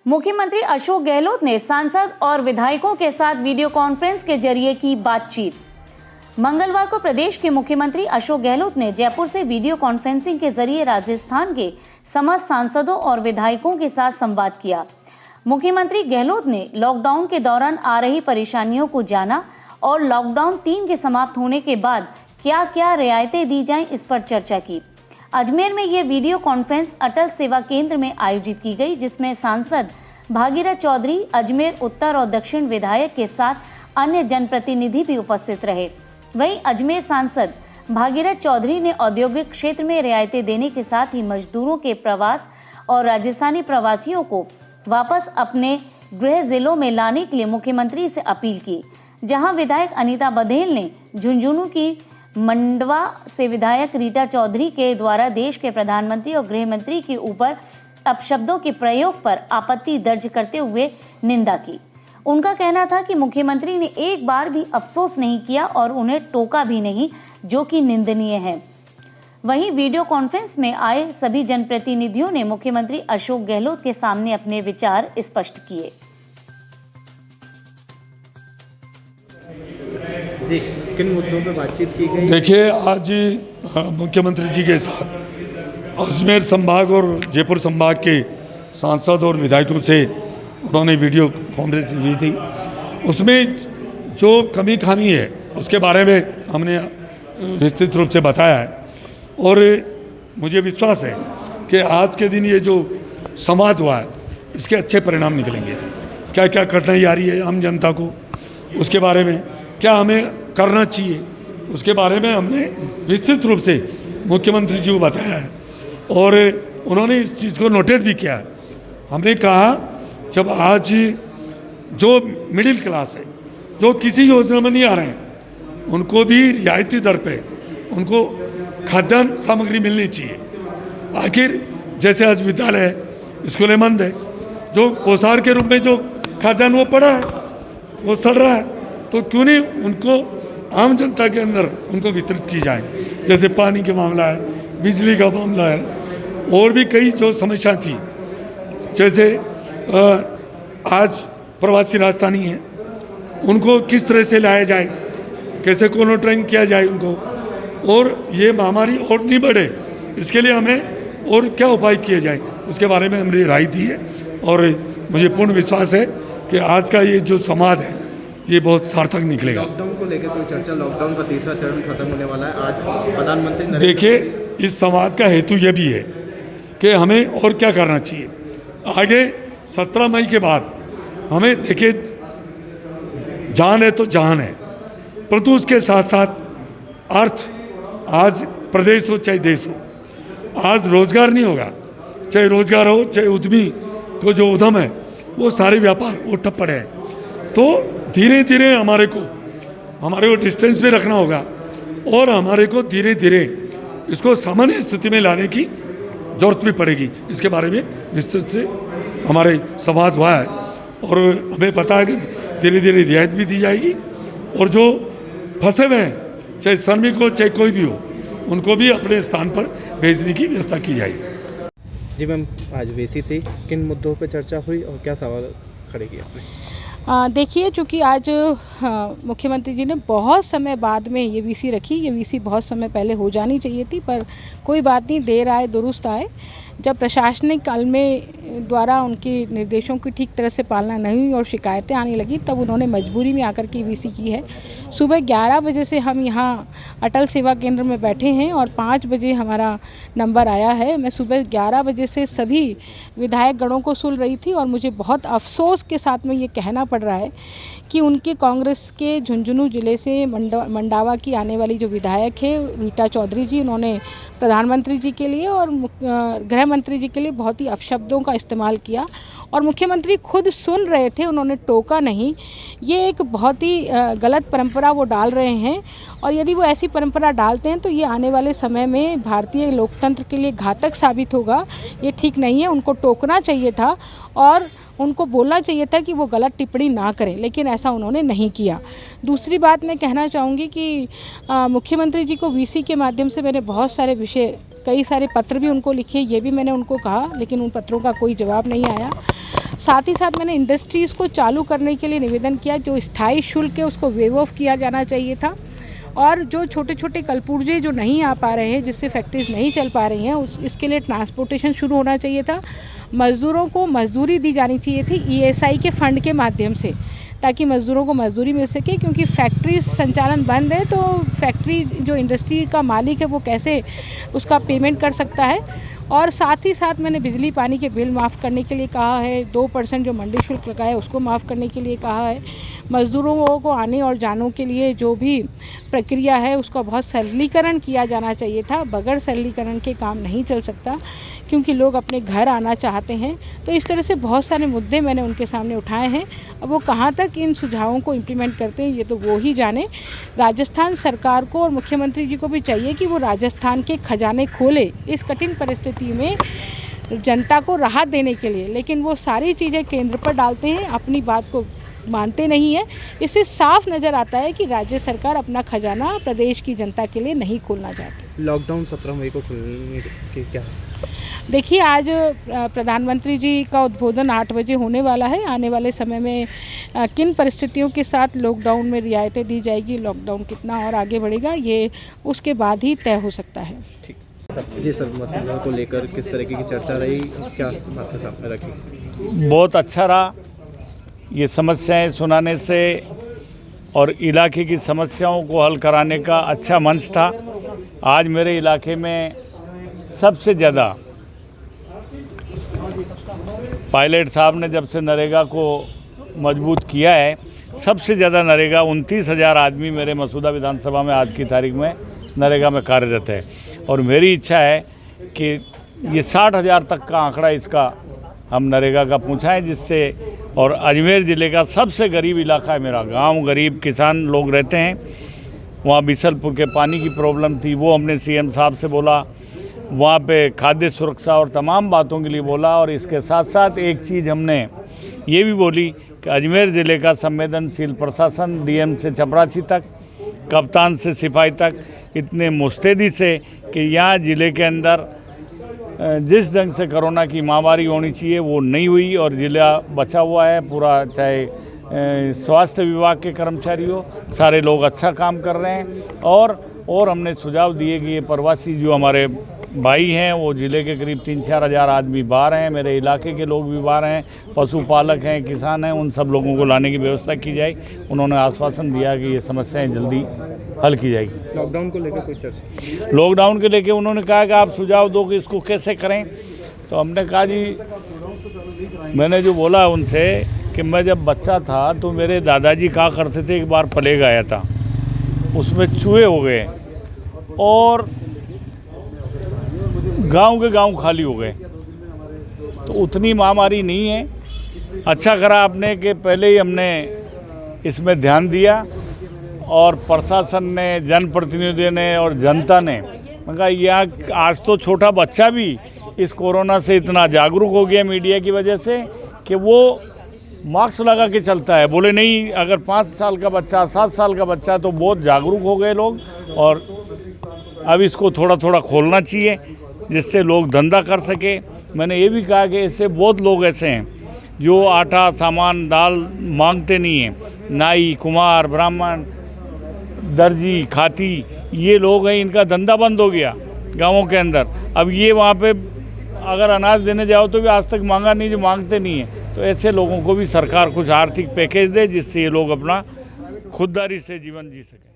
मुख्यमंत्री अशोक गहलोत ने सांसद और विधायकों के साथ वीडियो कॉन्फ्रेंस के जरिए की बातचीत। मंगलवार को प्रदेश के मुख्यमंत्री अशोक गहलोत ने जयपुर से वीडियो कॉन्फ्रेंसिंग के जरिए राजस्थान के समस्त सांसदों और विधायकों के साथ संवाद किया। मुख्यमंत्री गहलोत ने लॉकडाउन के दौरान आ रही परेशानियों को जाना और लॉकडाउन 3 के समाप्त होने के बाद क्या क्या रियायतें दी जाएं, इस पर चर्चा की। अजमेर में ये वीडियो कॉन्फ्रेंस अटल सेवा केंद्र में आयोजित की गई, जिसमें सांसद भागीरथ चौधरी, अजमेर उत्तर और दक्षिण विधायक के साथ अन्य जनप्रतिनिधि भी उपस्थित रहे। वहीं अजमेर सांसद भागीरथ चौधरी ने औद्योगिक क्षेत्र में रियायतें देने के साथ ही मजदूरों के प्रवास और राजस्थानी प्रवासियों को वापस अपने गृह जिलों में लाने के लिए मुख्यमंत्री से अपील की। जहां विधायक अनीता बघेल ने झुंझुनू की मंडवा से विधायक रीटा चौधरी के द्वारा देश के प्रधानमंत्री और गृह मंत्री के ऊपर अपशब्दों के प्रयोग पर आपत्ति दर्ज करते हुए निंदा की। उनका कहना था कि मुख्यमंत्री ने एक बार भी अफसोस नहीं किया और उन्हें टोका भी नहीं, जो कि निंदनीय है। वहीं वीडियो कॉन्फ्रेंस में आए सभी जनप्रतिनिधियों ने मुख्यमंत्री अशोक गहलोत के सामने अपने विचार स्पष्ट किए। जी, किन मुद्दों पे बातचीत की गई? देखिए, आज मुख्यमंत्री जी के साथ अजमेर संभाग और जयपुर संभाग के सांसद और विधायकों से उन्होंने वीडियो कॉन्फ्रेंस की थी। उसमें जो कमी खामी है उसके बारे में हमने विस्तृत रूप से बताया है और मुझे विश्वास है कि आज के दिन ये जो संवाद हुआ है इसके अच्छे परिणाम निकलेंगे। क्या क्या कठिनाई आ रही है आम जनता को, उसके बारे में क्या हमें करना चाहिए, उसके बारे में हमने विस्तृत रूप से मुख्यमंत्री जी को बताया है और उन्होंने इस चीज़ को नोटेट भी किया है। हमने कहा जब आज जो मिडिल क्लास है, जो किसी योजना में नहीं आ रहे हैं, उनको भी रियायती दर पे उनको खाद्यान्न सामग्री मिलनी चाहिए। आखिर जैसे आज विद्यालय है, स्कूलें बंद है, जो पोशार के रूप में जो खाद्यान्न वो पड़ा है, वो सड़ रहा है, तो क्यों नहीं उनको आम जनता के अंदर उनको वितरित की जाए। जैसे पानी का मामला है, बिजली का मामला है, और भी कई जो समस्या थी, जैसे आज प्रवासी राजस्थानी हैं, उनको किस तरह से लाया जाए, कैसे क्वारंटाइन किया जाए उनको, और ये महामारी और नहीं बढ़े, इसके लिए हमें और क्या उपाय किए जाए, उसके बारे में हमने राय दी है। और मुझे पूर्ण विश्वास है कि आज का ये जो संवाद है ये बहुत सार्थक निकलेगा। लॉकडाउन को लेकर कोई चर्चा? लॉकडाउन का तीसरा चरण खत्म होने वाला है, आज प्रधानमंत्री देखिए, इस संवाद का हेतु ये भी है कि हमें और क्या करना चाहिए। आगे 17 मई के बाद हमें देखिए, जान है तो जहान है, परंतु उसके साथ साथ अर्थ, आज प्रदेश हो चाहे देश हो, आज रोजगार नहीं होगा, चाहे रोजगार हो चाहे उद्यमी को जो उद्यम है वो सारे व्यापार वो ठप पड़े हैं। तो धीरे धीरे हमारे को डिस्टेंस में रखना होगा और हमारे को धीरे धीरे इसको सामान्य स्थिति में लाने की जरूरत भी पड़ेगी। इसके बारे में विस्तृत से हमारे संवाद हुआ है और हमें पता है कि धीरे धीरे रियायत भी दी जाएगी और जो फंसे हुए हैं, चाहे श्रमिक हो चाहे कोई भी हो, उनको भी अपने स्थान पर भेजने की व्यवस्था की जाएगी। जी मैम, आज वीसी थी, किन मुद्दों पर चर्चा हुई और क्या सवाल खड़े किए आपने? देखिए, चूँकि आज मुख्यमंत्री जी ने बहुत समय बाद में ये वीसी रखी, ये वीसी बहुत समय पहले हो जानी चाहिए थी, पर कोई बात नहीं, देर आए दुरुस्त आए। जब प्रशासनिक काल में द्वारा उनके निर्देशों की ठीक तरह से पालना नहीं हुई और शिकायतें आने लगी, तब उन्होंने मजबूरी में आकर के वीसी की है। सुबह 11 बजे से हम यहाँ अटल सेवा केंद्र में बैठे हैं और 5 बजे हमारा नंबर आया है। मैं सुबह 11 बजे से सभी विधायक गणों को सुन रही थी और मुझे बहुत अफसोस के साथ में ये कहना पड़ रहा है कि उनके कांग्रेस के झुंझुनू ज़िले से मंडावा की आने वाली जो विधायक है रीटा चौधरी जी, उन्होंने प्रधानमंत्री जी के लिए और गृह मंत्री जी के लिए बहुत ही अपशब्दों का इस्तेमाल किया और मुख्यमंत्री खुद सुन रहे थे, उन्होंने टोका नहीं। ये एक बहुत ही गलत परंपरा वो डाल रहे हैं और यदि वो ऐसी परंपरा डालते हैं तो ये आने वाले समय में भारतीय लोकतंत्र के लिए घातक साबित होगा। ये ठीक नहीं है, उनको टोकना चाहिए था और उनको बोलना चाहिए था कि वो गलत टिप्पणी ना करें, लेकिन ऐसा उन्होंने नहीं किया। दूसरी बात मैं कहना चाहूँगी कि मुख्यमंत्री जी को वीसी के माध्यम से मैंने बहुत सारे विषय कई सारे पत्र भी उनको लिखे, ये भी मैंने उनको कहा, लेकिन उन पत्रों का कोई जवाब नहीं आया। साथ ही साथ मैंने इंडस्ट्रीज़ को चालू करने के लिए निवेदन किया, जो स्थायी शुल्क है उसको वेव ऑफ किया जाना चाहिए था, और जो छोटे छोटे कलपुर्जे जो नहीं आ पा रहे हैं, जिससे फैक्ट्रीज नहीं चल पा रही हैं, इसके लिए ट्रांसपोर्टेशन शुरू होना चाहिए था। मज़दूरों को मजदूरी दी जानी चाहिए थी ESI के फंड के माध्यम से, ताकि मज़दूरों को मजदूरी मिल सके, क्योंकि फैक्ट्री संचालन बंद है तो फैक्ट्री जो इंडस्ट्री का मालिक है वो कैसे उसका पेमेंट कर सकता है। और साथ ही साथ मैंने बिजली पानी के बिल माफ़ करने के लिए कहा है, 2% जो मंडी शुल्क लगा है उसको माफ़ करने के लिए कहा है। मज़दूरों को आने और जाने के लिए जो भी प्रक्रिया है उसका बहुत सरलीकरण किया जाना चाहिए था। बगैर सरलीकरण के काम नहीं चल सकता, क्योंकि लोग अपने घर आना चाहते हैं। तो इस तरह से बहुत सारे मुद्दे मैंने उनके सामने उठाए हैं। अब वो कहाँ तक इन सुझावों को इम्प्लीमेंट करते हैं ये तो वो ही जाने। राजस्थान सरकार को और मुख्यमंत्री जी को भी चाहिए कि वो राजस्थान के खजाने खोले इस कठिन परिस्थिति में जनता को राहत देने के लिए, लेकिन वो सारी चीज़ें केंद्र पर डालते हैं, अपनी बात को मानते नहीं है। इससे साफ नज़र आता है कि राज्य सरकार अपना खजाना प्रदेश की जनता के लिए नहीं खोलना चाहती। लॉकडाउन 17 मई को खुलने के क्या है? देखिए, आज प्रधानमंत्री जी का उद्बोधन 8 बजे होने वाला है। आने वाले समय में किन परिस्थितियों के साथ लॉकडाउन में रियायतें दी जाएगी, लॉकडाउन कितना और आगे बढ़ेगा, ये उसके बाद ही तय हो सकता है। ठीक जी सर, मसला को लेकर किस तरीके की चर्चा रही, क्या बातें सामने रखी? बहुत अच्छा रहा ये समस्याएं सुनाने से, और इलाके की समस्याओं को हल कराने का अच्छा मंच था। आज मेरे इलाके में सबसे ज़्यादा पायलट साहब ने जब से नरेगा को मजबूत किया है, सबसे ज़्यादा नरेगा 29,000 आदमी मेरे मसूदा विधानसभा में आज की तारीख में नरेगा में कार्यरत है। और मेरी इच्छा है कि ये 60,000 तक का आंकड़ा इसका हम नरेगा का पहुँचाएँ, जिससे, और अजमेर ज़िले का सबसे गरीब इलाका है मेरा गांव, गरीब किसान लोग रहते हैं वहाँ। बिसलपुर के पानी की प्रॉब्लम थी, वो हमने CM साहब से बोला, वहाँ पे खाद्य सुरक्षा और तमाम बातों के लिए बोला। और इसके साथ साथ एक चीज़ हमने ये भी बोली कि अजमेर ज़िले का संवेदनशील प्रशासन DM से चपरासी तक, कप्तान से सिपाही तक इतने मुस्तैदी से कि यहाँ ज़िले के अंदर जिस ढंग से कोरोना की महामारी होनी चाहिए वो नहीं हुई, और ज़िला बचा हुआ है पूरा। चाहे स्वास्थ्य विभाग के कर्मचारी हो, सारे लोग अच्छा काम कर रहे हैं। और हमने सुझाव दिए कि ये प्रवासी जो हमारे भाई हैं, वो ज़िले के करीब 3-4 हज़ार आदमी बाहर हैं, मेरे इलाके के लोग भी बाहर हैं, पशुपालक हैं, किसान हैं, उन सब लोगों को लाने की व्यवस्था की जाए। उन्होंने आश्वासन दिया कि ये समस्याएं जल्दी हल की जाएगी। लॉकडाउन को लेकर कोई चर्चा? लॉकडाउन के लेके उन्होंने कहा कि आप सुझाव दो कि इसको कैसे करें। तो हमने कहा जी, मैंने जो बोला उनसे कि मैं जब बच्चा था तो मेरे दादाजी कहा करते थे, एक बार प्लेग आया था, उसमें चूहे हो गए और गांव के गांव खाली हो गए। तो उतनी महामारी नहीं है। अच्छा करा आपने कि पहले ही हमने इसमें ध्यान दिया, और प्रशासन ने, जनप्रतिनिधियों ने और जनता ने, मगर यहाँ आज तो छोटा बच्चा भी इस कोरोना से इतना जागरूक हो गया मीडिया की वजह से कि वो मास्क लगा के चलता है। बोले नहीं, अगर 5 साल का बच्चा, 7 साल का बच्चा, तो बहुत जागरूक हो गए लोग। और अब इसको थोड़ा थोड़ा खोलना चाहिए जिससे लोग धंधा कर सके। मैंने ये भी कहा कि इससे बहुत लोग ऐसे हैं जो आटा, सामान, दाल मांगते नहीं हैं। नाई, कुम्हार, ब्राह्मण, दर्जी, खाती, ये लोग हैं, इनका धंधा बंद हो गया गाँवों के अंदर। अब ये वहाँ पे अगर अनाज देने जाओ तो भी आज तक मांगा नहीं, जो मांगते नहीं है। तो ऐसे लोगों को भी सरकार कुछ आर्थिक पैकेज दे जिससे ये लोग अपना खुददारी से जीवन जी सकें।